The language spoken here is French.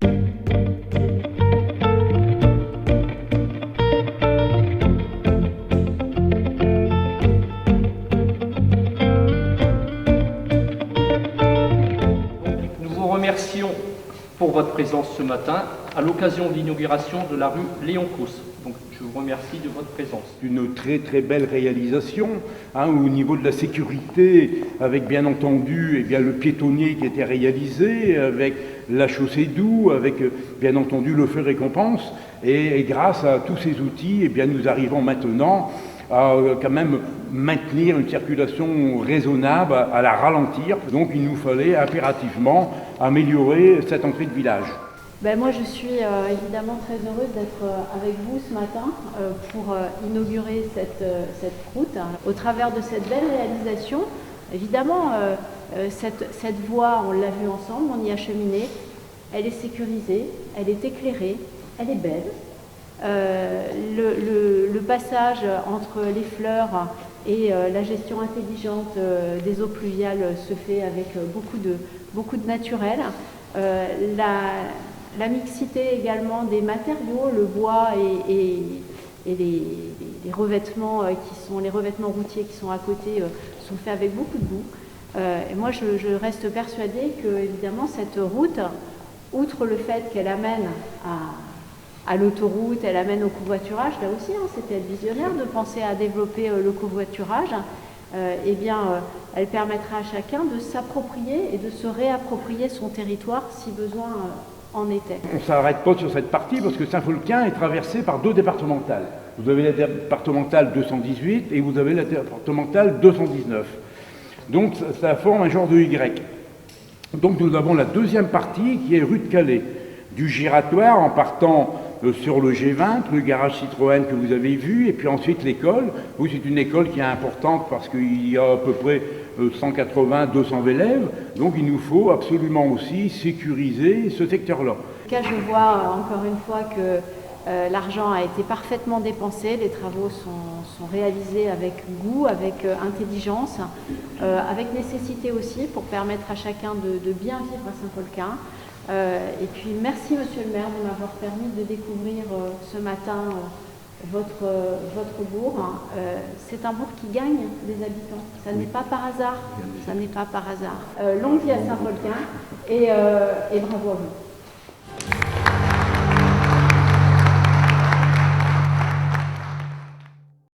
Nous vous remercions pour votre présence ce matin à l'occasion de l'inauguration de la rue Léon Causse. Donc je vous remercie de votre présence. Une très très belle réalisation au niveau de la sécurité, avec bien entendu le piétonnier qui était réalisé, avec la chaussée d'Oux, avec bien entendu le feu récompense. Et grâce à tous ces outils, nous arrivons maintenant à quand même maintenir une circulation raisonnable, à la ralentir. Donc il nous fallait impérativement améliorer cette entrée de village. Moi je suis évidemment très heureuse d'être avec vous ce matin pour inaugurer cette route. Au travers de cette belle réalisation, évidemment cette voie, on l'a vue ensemble, on y a cheminé, elle est sécurisée, elle est éclairée, elle est belle. Le passage entre les fleurs et la gestion intelligente des eaux pluviales se fait avec beaucoup de naturel. La mixité également des matériaux, le bois et les revêtements les revêtements routiers qui sont à côté sont faits avec beaucoup de goût. Et moi je reste persuadée que évidemment cette route, outre le fait qu'elle amène à l'autoroute, elle amène au covoiturage, là aussi c'était visionnaire de penser à développer le covoiturage, elle permettra à chacun de s'approprier et de se réapproprier son territoire si besoin en était. On ne s'arrête pas sur cette partie parce que Saint-Folquin est traversé par deux départementales. Vous avez la départementale 218 et vous avez la départementale 219. Donc ça forme un genre de Y. Donc nous avons la deuxième partie qui est rue de Calais, du giratoire en partant sur le G20, le garage Citroën que vous avez vu, et puis ensuite l'école. Oui, c'est une école qui est importante parce qu'il y a à peu près 180-200 élèves, donc il nous faut absolument aussi sécuriser ce secteur-là. Je vois encore une fois que l'argent a été parfaitement dépensé, les travaux sont réalisés avec goût, avec intelligence, avec nécessité aussi pour permettre à chacun de bien vivre à Saint-Folquin. Et puis merci Monsieur le maire de m'avoir permis de découvrir ce matin votre bourg. C'est un bourg qui gagne des habitants, ça n'est pas par hasard, ça n'est pas par hasard. Longue vie à Saint-Folquin et bravo à vous.